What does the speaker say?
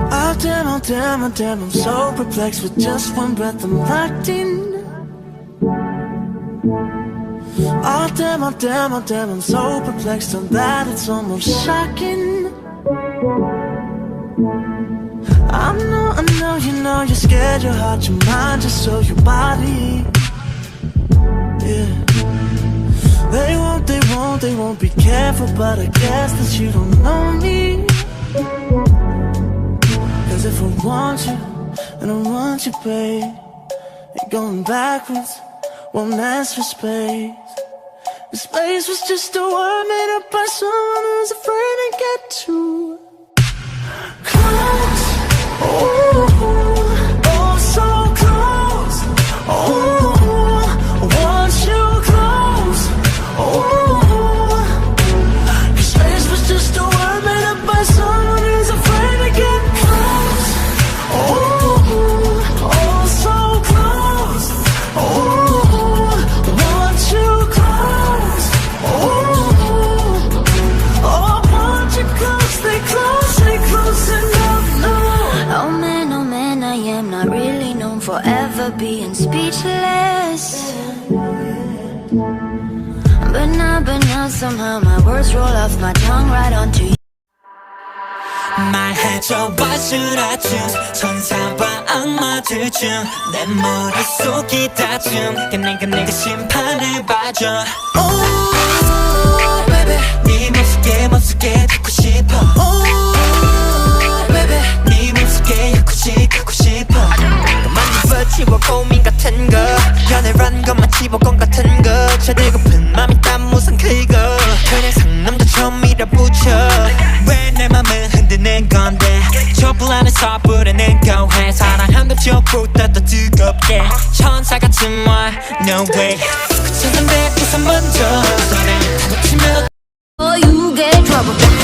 Oh damn, oh damn, oh damn, I'm so perplexed. With just one breath I'm locked in. Oh damn, oh damn, oh damn, I'm so perplexed on that it's almost shocking. I know, you know, you're scared, your heart, your mind, just so your body. Yeah. They won't be careful, but I guess that you don't know me. Cause if I want you, and I want you, babe, ain't going backwards, won't ask for space. The space was just a word made up by someone who's afraid to get too close. Oh, so close. Oh, I want you close. Cause space was just a word made up by someone who's afraid to get close. Oh, so close. I want you close. I want you close, stay close enough, no. Oh man, I am not really known for ever being speechless. But now somehow my words roll off my tongue right onto you. 말해줘 와주라준 천사와 악마들 중 내 머릿속이 다중 내가 심판을 봐줘. Oh baby 네 맘속에 듣고 싶어. Oh baby 네 맘속에 가고 싶어. 그만 집어치워 고민 같은 거 연애란 것만 집어건 같은 거 제대로픈 맘이 땀 무슨 그거 그냥 상남자처럼 밀어붙여. 왜 내 맘을 흔드는 건데 촛불 안에서 부르는 거해. 사랑한다 촛불보다 더 뜨겁게 천사 같은 말 no way. 그 천사인데 우선 먼저 너네 다 놓치면 Oh you get trouble.